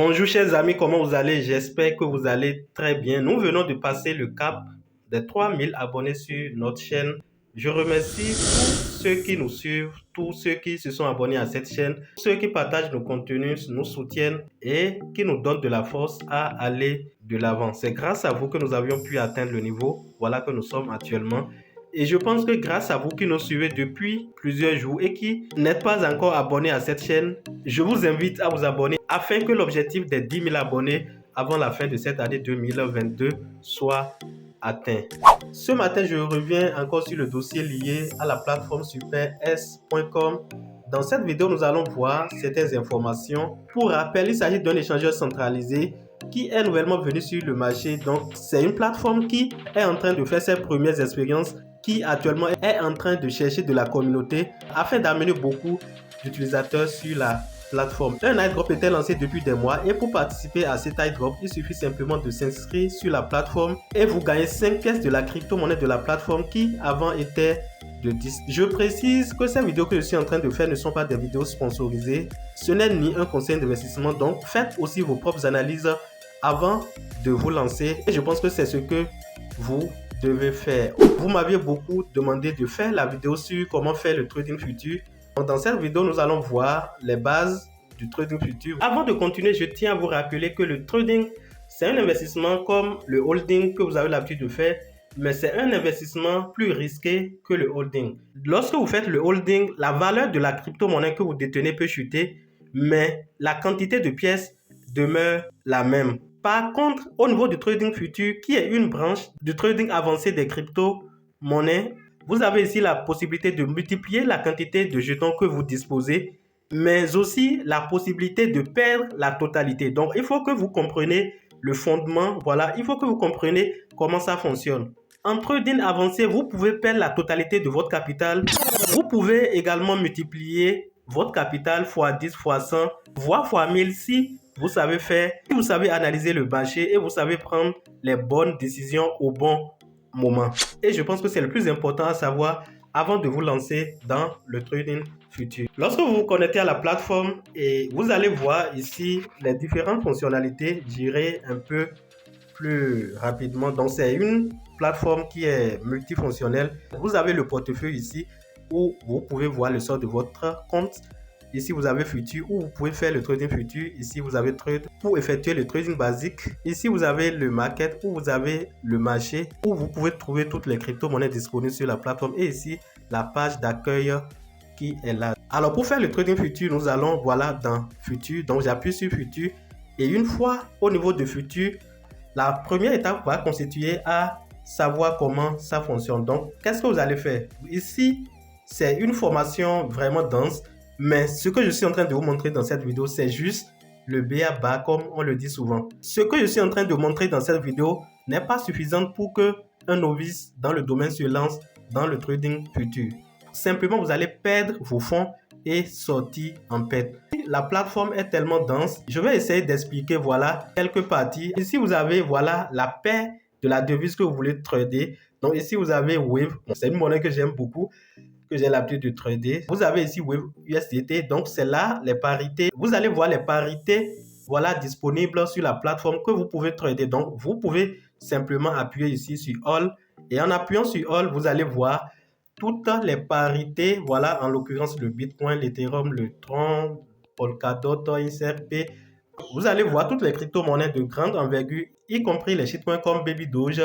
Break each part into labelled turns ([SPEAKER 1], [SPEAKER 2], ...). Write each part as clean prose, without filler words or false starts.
[SPEAKER 1] Bonjour chers amis, comment vous allez? J'espère que vous allez très bien. Nous venons de passer le cap des 3000 abonnés sur notre chaîne. Je remercie tous ceux qui nous suivent, tous ceux qui se sont abonnés à cette chaîne, ceux qui partagent nos contenus, nous soutiennent et qui nous donnent de la force à aller de l'avant. C'est grâce à vous que nous avions pu atteindre le niveau, voilà que nous sommes actuellement. Et je pense que grâce à vous qui nous suivez depuis plusieurs jours et qui n'êtes pas encore abonnés à cette chaîne, je vous invite à vous abonner afin que l'objectif des 10 000 abonnés avant la fin de cette année 2022 soit atteint. Ce matin, je reviens encore sur le dossier lié à la plateforme super-s.com. Dans cette vidéo, nous allons voir certaines informations. Pour rappel, il s'agit d'un échangeur centralisé qui est nouvellement venu sur le marché. Donc, c'est une plateforme qui est en train de faire ses premières expériences, qui actuellement est en train de chercher de la communauté afin d'amener beaucoup d'utilisateurs sur la plateforme. Un airdrop était lancé depuis des mois et pour participer à cet airdrop, il suffit simplement de s'inscrire sur la plateforme et vous gagnez 5 pièces de la crypto-monnaie de la plateforme qui avant était de 10. Je précise que ces vidéos que je suis en train de faire ne sont pas des vidéos sponsorisées. Ce n'est ni un conseil d'investissement, donc faites aussi vos propres analyses avant de vous lancer et je pense que c'est ce que vous devez faire. Vous m'aviez beaucoup demandé de faire la vidéo sur comment faire le trading futur. Dans cette vidéo, nous allons voir les bases du trading futur. Avant de continuer, je tiens à vous rappeler que le trading, c'est un investissement comme le holding que vous avez l'habitude de faire, mais c'est un investissement plus risqué que le holding. Lorsque vous faites le holding, la valeur de la crypto-monnaie que vous détenez peut chuter, mais la quantité de pièces demeure la même. Par contre, au niveau du trading futur, qui est une branche du trading avancé des crypto-monnaies, vous avez ici la possibilité de multiplier la quantité de jetons que vous disposez, mais aussi la possibilité de perdre la totalité. Donc, il faut que vous compreniez le fondement. Voilà, il faut que vous compreniez comment ça fonctionne. En trading avancé, vous pouvez perdre la totalité de votre capital. Vous pouvez également multiplier votre capital fois 10, fois 100, voire fois 1000 si vous savez faire, si vous savez analyser le marché et vous savez prendre les bonnes décisions au bon moment. Et je pense que c'est le plus important à savoir avant de vous lancer dans le trading futur. Lorsque vous vous connectez à la plateforme et vous allez voir ici les différentes fonctionnalités, j'irai un peu plus rapidement. Donc c'est une plateforme qui est multifonctionnelle. Vous avez le portefeuille ici où vous pouvez voir le sort de votre compte. Ici, vous avez futur où vous pouvez faire le trading futur. Ici, vous avez trade pour effectuer le trading basique. Ici, vous avez le market où vous avez le marché où vous pouvez trouver toutes les crypto-monnaies disponibles sur la plateforme. Et ici, la page d'accueil qui est là. Alors, pour faire le trading futur, nous allons, voilà, dans futur. Donc, j'appuie sur futur. Et une fois au niveau de futur, la première étape va constituer à savoir comment ça fonctionne. Donc, qu'est-ce que vous allez faire? Ici, c'est une formation vraiment dense. Mais ce que je suis en train de vous montrer dans cette vidéo, c'est juste le b.a.-ba comme on le dit souvent. Ce que je suis en train de montrer dans cette vidéo n'est pas suffisant pour qu'un novice dans le domaine se lance dans le trading futur. Simplement, vous allez perdre vos fonds et sortir en perte. La plateforme est tellement dense. Je vais essayer d'expliquer, voilà, quelques parties. Ici, vous avez, voilà, la paire de la devise que vous voulez trader. Donc ici, vous avez Wave. C'est une monnaie que j'aime beaucoup, que j'ai l'habitude de trader. Vous avez ici Wave USDT, donc c'est là les parités. Vous allez voir les parités, voilà, disponibles sur la plateforme que vous pouvez trader. Donc, vous pouvez simplement appuyer ici sur All. Et en appuyant sur All, vous allez voir toutes les parités. Voilà, en l'occurrence, le Bitcoin, l'Ethereum, le Tron, Polkadot, XRP. Vous allez voir toutes les crypto-monnaies de grande envergure, y compris les shitcoins comme Baby Doge,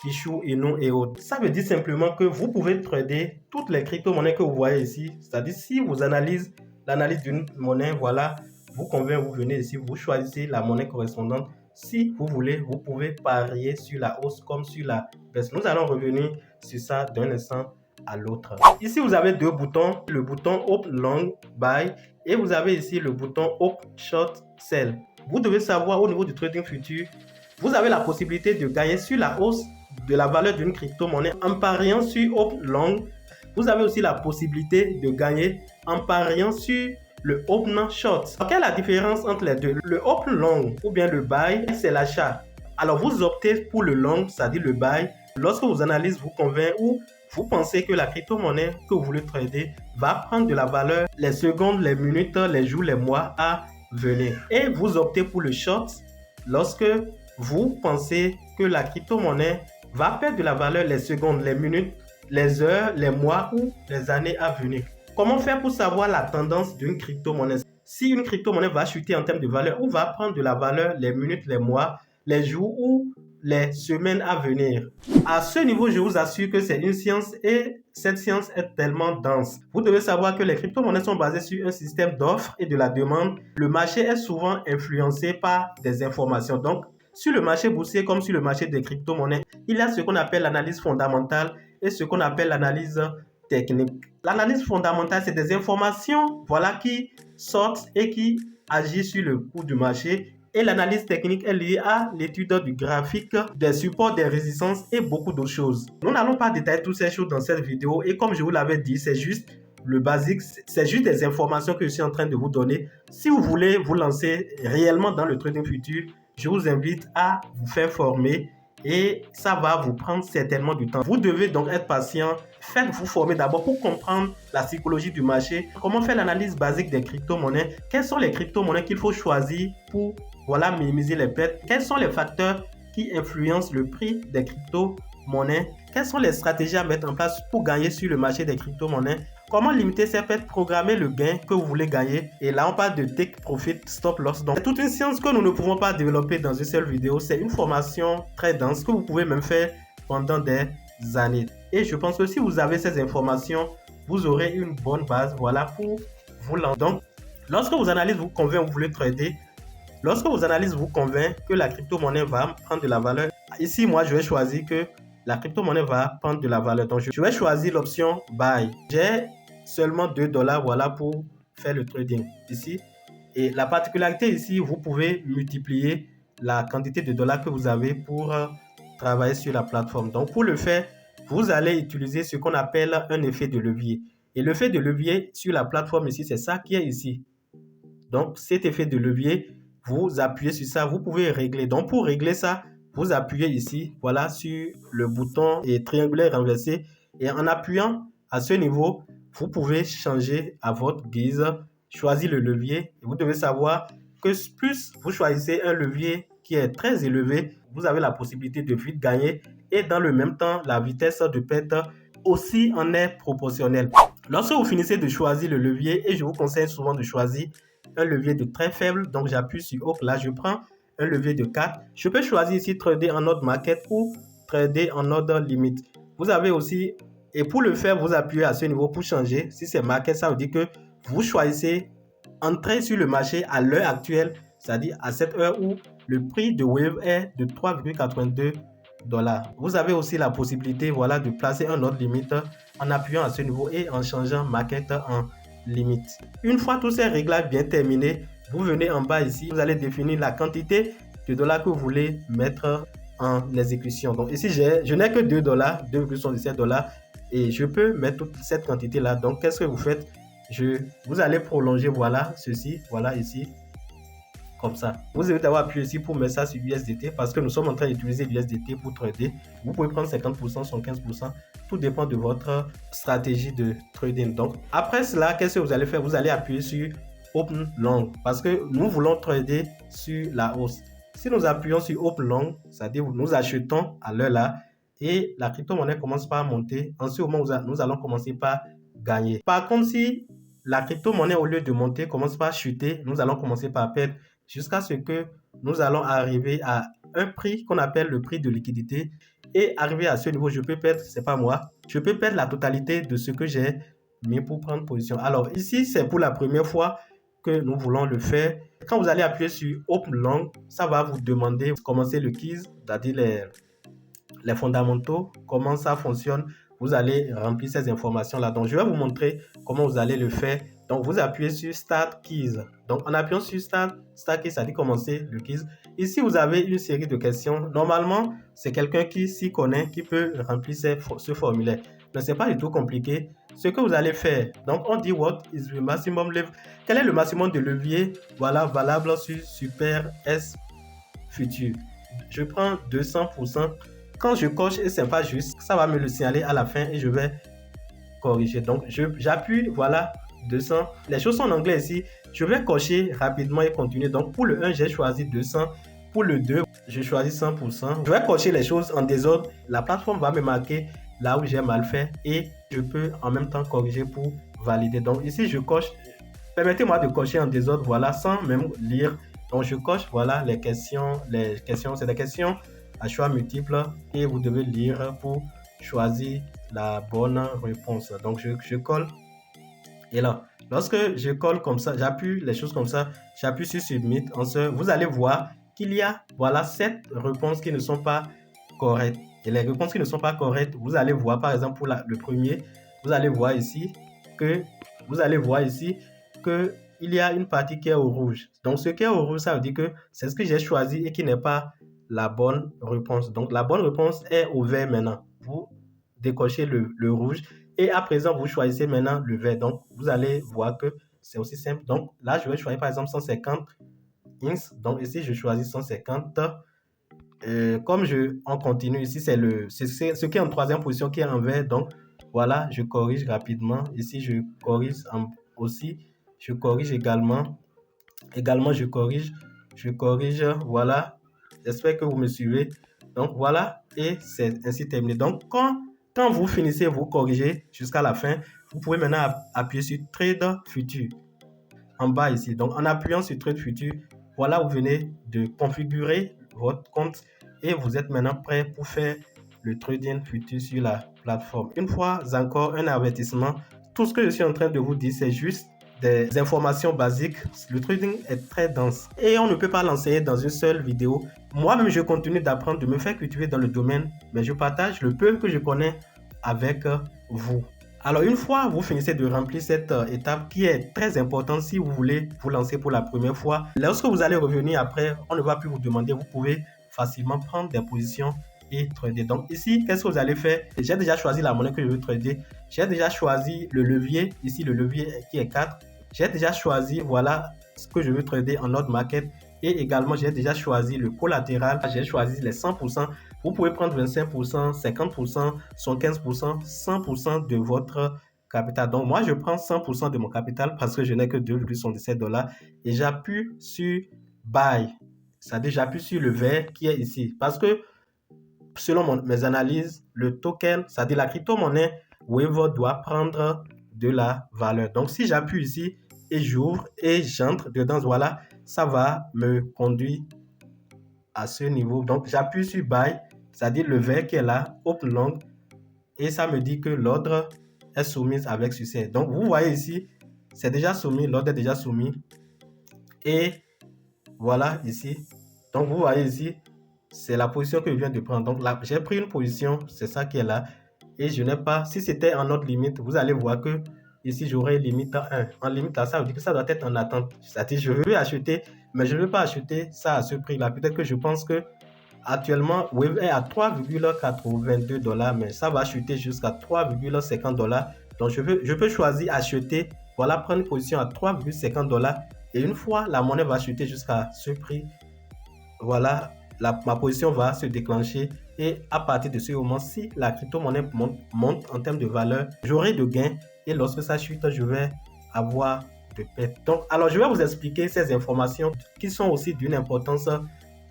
[SPEAKER 1] Kishu, Inu et autres. Ça veut dire simplement que vous pouvez trader toutes les crypto-monnaies que vous voyez ici. C'est-à-dire si vous analysez l'analyse d'une monnaie, voilà, vous convient, vous venez ici, vous choisissez la monnaie correspondante. Si vous voulez, vous pouvez parier sur la hausse comme sur la baisse. Nous allons revenir sur ça d'un instant à l'autre. Ici, vous avez deux boutons, le bouton Open Long Buy et vous avez ici le bouton Open Short Sell. Vous devez savoir au niveau du trading futur, vous avez la possibilité de gagner sur la hausse de la valeur d'une crypto-monnaie en pariant sur Open Long. Vous avez aussi la possibilité de gagner en pariant sur le Open Short. Quelle est la différence entre les deux? Le Open Long ou bien le Buy, c'est l'achat. Alors vous optez pour le Long, c'est-à-dire le Buy, lorsque vos analyses vous convainc ou vous pensez que la crypto-monnaie que vous voulez trader va prendre de la valeur les secondes, les minutes, les jours, les mois à venir. Et vous optez pour le short lorsque vous pensez que la crypto-monnaie va perdre de la valeur les secondes, les minutes, les heures, les mois ou les années à venir. Comment faire pour savoir la tendance d'une crypto-monnaie? Si une crypto-monnaie va chuter en termes de valeur ou va prendre de la valeur les minutes, les mois, les jours ou les semaines à venir. À ce niveau, je vous assure que c'est une science et cette science est tellement dense. Vous devez savoir que les crypto-monnaies sont basées sur un système d'offres et de la demande. Le marché est souvent influencé par des informations. Donc, sur le marché boursier comme sur le marché des crypto-monnaies, il y a ce qu'on appelle l'analyse fondamentale et ce qu'on appelle l'analyse technique. L'analyse fondamentale, c'est des informations qui sortent et qui agissent sur le cours du marché. Et l'analyse technique est liée à l'étude du graphique, des supports, des résistances et beaucoup d'autres choses. Nous n'allons pas détailler toutes ces choses dans cette vidéo et comme je vous l'avais dit, c'est juste le basique, c'est juste des informations que je suis en train de vous donner. Si vous voulez vous lancer réellement dans le trading futur, je vous invite à vous faire former et ça va vous prendre certainement du temps. Vous devez donc être patient. Faites-vous former d'abord pour comprendre la psychologie du marché, comment faire l'analyse basique des crypto-monnaies, quelles sont les crypto-monnaies qu'il faut choisir pour minimiser les pertes, quels sont les facteurs qui influencent le prix des crypto-monnaies, quelles sont les stratégies à mettre en place pour gagner sur le marché des crypto-monnaies, comment limiter ces pertes, programmer le gain que vous voulez gagner. Et là, on parle de take profit, stop loss. Donc, c'est toute une science que nous ne pouvons pas développer dans une seule vidéo. C'est une formation très dense que vous pouvez même faire pendant des années. Et je pense que si vous avez ces informations, vous aurez une bonne base pour vous lancer. Donc, lorsque vos analyses vous convainc, vous voulez trader, lorsque vos analyses vous convainc que la crypto-monnaie va prendre de la valeur, ici, moi, je vais choisir que la crypto-monnaie va prendre de la valeur. Donc, je vais choisir l'option Buy. J'ai seulement $2 pour faire le trading ici. Et la particularité ici, vous pouvez multiplier la quantité de dollars que vous avez pour travailler sur la plateforme. Donc, pour le faire, vous allez utiliser ce qu'on appelle un effet de levier. Et l'effet de levier sur la plateforme ici, c'est ça qui est ici. Donc, cet effet de levier, vous appuyez sur ça, vous pouvez régler. Donc, pour régler ça, vous appuyez ici, sur le bouton et triangulaire renversé. Et en appuyant à ce niveau, vous pouvez changer à votre guise, choisir le levier. Et vous devez savoir que plus vous choisissez un levier qui est très élevé, vous avez la possibilité de vite gagner. Et dans le même temps, la vitesse de perte aussi en est proportionnelle. Lorsque vous finissez de choisir le levier, et je vous conseille souvent de choisir un levier de très faible, donc j'appuie sur OK, là je prends un levier de 4. Je peux choisir ici trader en ordre market ou trader en ordre limite. Vous avez aussi, et pour le faire, vous appuyez à ce niveau pour changer. Si c'est market, ça veut dire que vous choisissez entrer sur le marché à l'heure actuelle, c'est-à-dire à cette heure où le prix de Wave est de 3,82 $. Vous avez aussi la possibilité de placer un ordre limite en appuyant à ce niveau et en changeant market en limite. Une fois tous ces réglages bien terminés, vous venez en bas ici, vous allez définir la quantité de dollars que vous voulez mettre en exécution. Donc ici, je n'ai que $2, 2,77 $, et je peux mettre toute cette quantité là. Donc qu'est-ce que vous faites? Vous allez prolonger ceci, ici, comme ça. Vous devez avoir appuyé ici pour mettre ça sur USDT parce que nous sommes en train d'utiliser l'USDT pour trader. Vous pouvez prendre 50%, 75%, tout dépend de votre stratégie de trading. Donc après cela, qu'est-ce que vous allez faire? Vous allez appuyer sur Open Long parce que nous voulons trader sur la hausse. Si nous appuyons sur Open Long, c'est-à-dire nous achetons à l'heure là et la crypto-monnaie commence par monter, en ce moment nous allons commencer par gagner. Par contre, si la crypto-monnaie au lieu de monter commence par chuter, nous allons commencer par perdre jusqu'à ce que nous allons arriver à un prix qu'on appelle le prix de liquidité. Et arrivé à ce niveau, je peux perdre, c'est pas moi, je peux perdre la totalité de ce que j'ai mis pour prendre position. Alors ici, c'est pour la première fois que nous voulons le faire. Quand vous allez appuyer sur Open Long, ça va vous demander de commencer le keys, c'est-à-dire les fondamentaux, comment ça fonctionne. Vous allez remplir ces informations-là. Donc, je vais vous montrer comment vous allez le faire. Donc, vous appuyez sur Start Keys. Donc, en appuyant sur Start Keys, ça dit commencer le keys. Ici, vous avez une série de questions. Normalement, c'est quelqu'un qui s'y connaît, qui peut remplir ce formulaire. Mais ce n'est pas du tout compliqué. Ce que vous allez faire, donc on dit what is the maximum level. Quel est le maximum de levier valable sur Super S Futur? Je prends 200%. Quand je coche et c'est pas juste, ça va me le signaler à la fin et je vais corriger. Donc, j'appuie, 200. Les choses sont en anglais ici. Je vais cocher rapidement et continuer. Donc pour le 1, j'ai choisi 200. Pour le 2, je choisis 100%. Je vais cocher les choses en désordre. La plateforme va me marquer là où j'ai mal fait et je peux en même temps corriger pour valider. Donc ici, je coche. Permettez-moi de cocher en désordre, voilà, sans même lire. Donc je coche, voilà, les questions, c'est des questions à choix multiples et vous devez lire pour choisir la bonne réponse. Donc je colle et là, lorsque je colle comme ça, j'appuie les choses comme ça, j'appuie sur Submit. Vous allez voir qu'il y a, voilà, 7 réponses qui ne sont pas correctes. Et les réponses qui ne sont pas correctes, vous allez voir, par exemple, pour le premier, vous allez voir ici que, il y a une partie qui est au rouge. Donc, ce qui est au rouge, ça veut dire que c'est ce que j'ai choisi et qui n'est pas la bonne réponse. Donc, la bonne réponse est au vert maintenant. Vous décochez le rouge et à présent, vous choisissez maintenant le vert. Donc, vous allez voir que c'est aussi simple. Donc, là, je vais choisir par exemple 150 inch. Donc, ici, je choisis 150. Comme on continue ici, c'est ce qui est en troisième position qui est en vert. Donc, voilà, je corrige rapidement. Ici, je corrige aussi. Je corrige également. Également, je corrige. Voilà. J'espère que vous me suivez. Donc, voilà. Et c'est ainsi terminé. Donc, quand vous finissez, vous corrigez jusqu'à la fin. Vous pouvez maintenant appuyer sur Trade Future en bas ici. Donc, en appuyant sur Trade Future, voilà, vous venez de configurer votre compte et vous êtes maintenant prêt pour faire le trading futur sur la plateforme. Une fois encore, un avertissement. Tout ce que je suis en train de vous dire, c'est juste des informations basiques. Le trading est très dense et on ne peut pas l'enseigner dans une seule vidéo. Moi-même, je continue d'apprendre, de me faire cultiver dans le domaine, mais je partage le peu que je connais avec vous. Alors, une fois vous finissez de remplir cette étape qui est très importante si vous voulez vous lancer pour la première fois, lorsque vous allez revenir après, on ne va plus vous demander, vous pouvez facilement prendre des positions et trader. Donc ici, qu'est-ce que vous allez faire? J'ai déjà choisi la monnaie que je veux trader. J'ai déjà choisi le levier, ici le levier qui est 4. J'ai déjà choisi, voilà, ce que je veux trader en ordre market. Et également, j'ai déjà choisi le collatéral. J'ai choisi les 100%. Vous pouvez prendre 25%, 50%, 75%, 100% de votre capital. Donc, moi, je prends 100% de mon capital parce que je n'ai que 2,77 $ et j'appuie sur Buy. C'est-à-dire, j'appuie sur le vert qui est ici. Parce que, selon mes analyses, le token, c'est-à-dire la crypto-monnaie Wave doit prendre de la valeur. Donc, si j'appuie ici et j'ouvre et j'entre dedans, voilà, ça va me conduire à ce niveau. Donc, j'appuie sur Buy, c'est-à-dire le vert qui est là, Open Long, et ça me dit que l'ordre est soumis avec succès. Donc, vous voyez ici, c'est déjà soumis, l'ordre est déjà soumis. Et voilà ici. Donc, vous voyez ici, c'est la position que je viens de prendre. Donc, là, j'ai pris une position, c'est ça qui est là. Et je n'ai pas, si c'était en ordre limite, vous allez voir que ici, j'aurai limite 1. En limite, là, ça veut dire que ça doit être en attente. C'est-à-dire, je veux acheter, mais je ne veux pas acheter ça à ce prix-là. Peut-être que je pense que actuellement, Wave est à 3,82 $, mais ça va chuter jusqu'à 3,50 $. Donc, je peux choisir acheter, voilà, prendre une position à 3,50 $. Et une fois, la monnaie va chuter jusqu'à ce prix, voilà, ma position va se déclencher. Et à partir de ce moment, si la crypto-monnaie monte en termes de valeur, j'aurai de gains. Et lorsque ça chute, je vais avoir de pertes. Donc, alors, je vais vous expliquer ces informations qui sont aussi d'une importance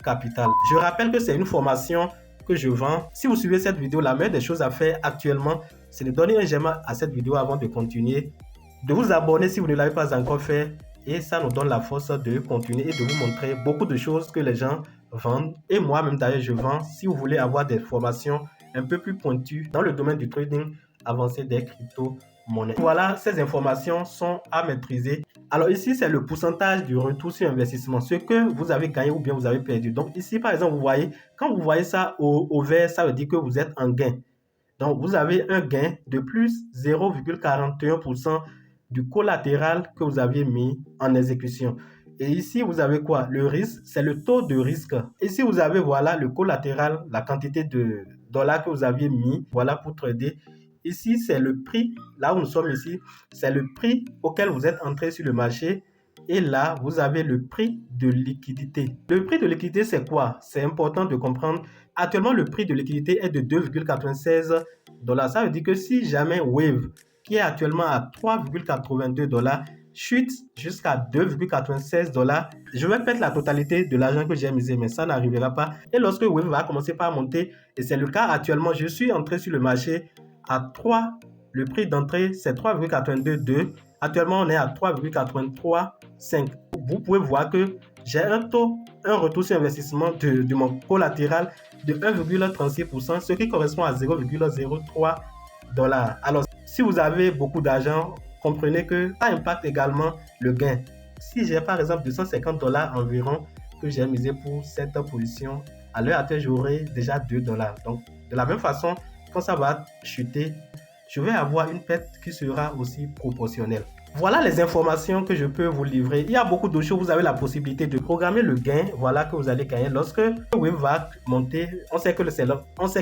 [SPEAKER 1] capitale. Je rappelle que c'est une formation que je vends. Si vous suivez cette vidéo, la meilleure des choses à faire actuellement, c'est de donner un j'aime à cette vidéo avant de continuer, de vous abonner si vous ne l'avez pas encore fait. Et ça nous donne la force de continuer et de vous montrer beaucoup de choses que les gens vendent. Et moi-même d'ailleurs, je vends. Si vous voulez avoir des formations un peu plus pointues dans le domaine du trading avancé des crypto-monnaies. Voilà, ces informations sont à maîtriser. Alors ici, c'est le pourcentage du retour sur investissement, ce que vous avez gagné ou bien vous avez perdu. Donc ici, par exemple, vous voyez, quand vous voyez ça au vert, ça veut dire que vous êtes en gain. Donc vous avez un gain de plus 0,41% du collatéral que vous aviez mis en exécution. Et ici, vous avez quoi? Le risque, c'est le taux de risque. Ici, vous avez, voilà, le collatéral, la quantité de dollars que vous aviez mis, voilà, pour trader. Ici, c'est le prix, là où nous sommes ici, c'est le prix auquel vous êtes entré sur le marché. Et là, vous avez le prix de liquidité. Le prix de liquidité, c'est quoi? C'est important de comprendre. Actuellement, le prix de liquidité est de 2,96 $. Ça veut dire que si jamais Wave, qui est actuellement à 3,82 $, chute jusqu'à 2,96 $. Je vais perdre la totalité de l'argent que j'ai misé, mais ça n'arrivera pas. Et lorsque Wave va commencer par monter, et c'est le cas actuellement, je suis entré sur le marché à 3, le prix d'entrée c'est 3,82 $. Actuellement, on est à 3,83,5. Vous pouvez voir que j'ai un retour sur investissement de mon collatéral de 1,36%, ce qui correspond à 0,03 $. Alors, si vous avez beaucoup d'argent, comprenez que ça impacte également le gain. Si j'ai par exemple 250 $ environ que j'ai misé pour cette position, à l'heure actuelle, j'aurai déjà 2 $. Donc, de la même façon, quand ça va chuter, je vais avoir une perte qui sera aussi proportionnelle. Voilà les informations que je peux vous livrer. Il y a beaucoup d'autres choses. Vous avez la possibilité de programmer le gain, voilà, que vous allez gagner. Lorsque Wave va monter, on sait que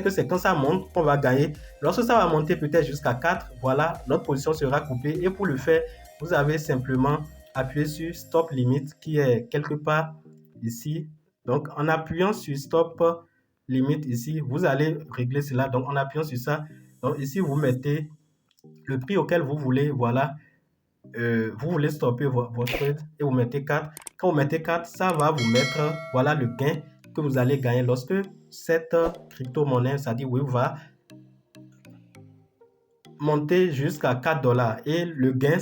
[SPEAKER 1] c'est quand ça monte qu'on va gagner. Lorsque ça va monter peut-être jusqu'à 4, voilà, notre position sera coupée. Et pour le faire, vous avez simplement appuyé sur Stop Limit qui est quelque part ici. Donc, en appuyant sur Stop Limit ici, vous allez régler cela. Donc, en appuyant sur ça, donc ici, vous mettez le prix auquel vous voulez, voilà. Vous voulez stopper votre trade et vous mettez 4. Quand vous mettez 4, ça va vous mettre, voilà, le gain que vous allez gagner lorsque cette crypto-monnaie, c'est-à-dire Wave, va monter jusqu'à 4 $. Et le gain,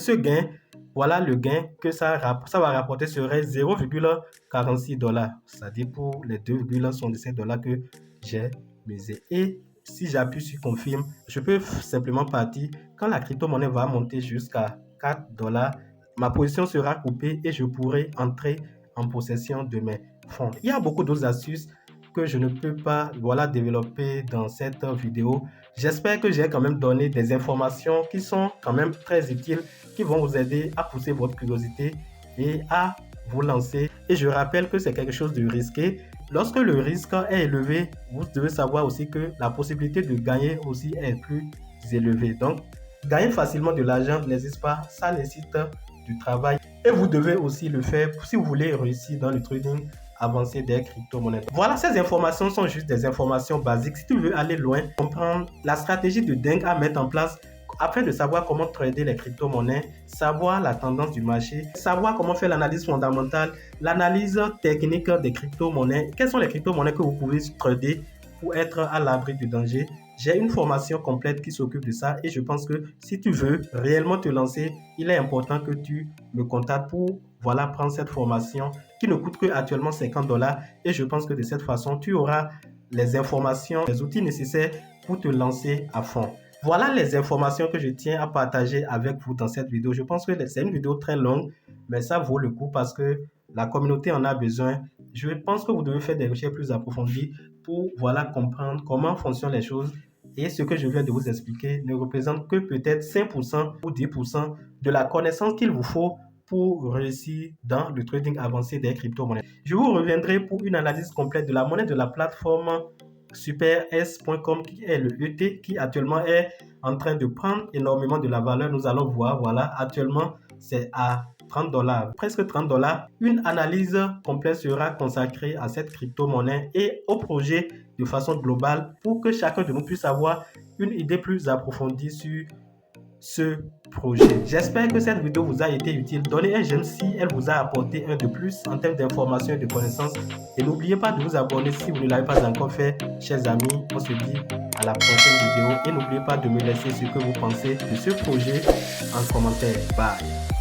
[SPEAKER 1] voilà le gain que ça va rapporter serait 0,46 $. C'est-à-dire pour les 2,77 $ que j'ai misé. Et si j'appuie sur confirme, je peux simplement partir. Quand la crypto-monnaie va monter jusqu'à 4 $, ma position sera coupée et je pourrai entrer en possession de mes fonds. Il y a beaucoup d'autres astuces que je ne peux pas, voilà, développer dans cette vidéo. J'espère que j'ai quand même donné des informations qui sont quand même très utiles, qui vont vous aider à pousser votre curiosité et à vous lancer. Et je rappelle que c'est quelque chose de risqué. Lorsque le risque est élevé, vous devez savoir aussi que la possibilité de gagner aussi est plus élevée. Donc, gagner facilement de l'argent n'existe pas, ça nécessite du travail. Et vous devez aussi le faire si vous voulez réussir dans le trading avancé des crypto-monnaies. Voilà, ces informations sont juste des informations basiques. Si tu veux aller loin, comprendre la stratégie de dingue à mettre en place afin de savoir comment trader les crypto-monnaies, savoir la tendance du marché, savoir comment faire l'analyse fondamentale, l'analyse technique des crypto-monnaies, quelles sont les crypto-monnaies que vous pouvez trader pour être à l'abri du danger. J'ai une formation complète qui s'occupe de ça et je pense que si tu veux réellement te lancer, il est important que tu me contactes pour, voilà, prendre cette formation qui ne coûte que actuellement 50 $. Et je pense que de cette façon, tu auras les informations, les outils nécessaires pour te lancer à fond. Voilà les informations que je tiens à partager avec vous dans cette vidéo. Je pense que c'est une vidéo très longue, mais ça vaut le coup parce que la communauté en a besoin. Je pense que vous devez faire des recherches plus approfondies pour, voilà, comprendre comment fonctionnent les choses. Et ce que je viens de vous expliquer ne représente que peut-être 5% ou 10% de la connaissance qu'il vous faut pour réussir dans le trading avancé des crypto-monnaies. Je vous reviendrai pour une analyse complète de la monnaie de la plateforme SuperS.com qui est le ET qui actuellement est en train de prendre énormément de la valeur. Nous allons voir, voilà, actuellement c'est à 30 $, presque 30 $. Une analyse complète sera consacrée à cette crypto-monnaie et au projet de façon globale pour que chacun de nous puisse avoir une idée plus approfondie sur ce projet. J'espère que cette vidéo vous a été utile. Donnez un j'aime si elle vous a apporté un de plus en termes d'informations et de connaissances. Et n'oubliez pas de vous abonner si vous ne l'avez pas encore fait. Chers amis, on se dit à la prochaine vidéo. Et n'oubliez pas de me laisser ce que vous pensez de ce projet en commentaire. Bye.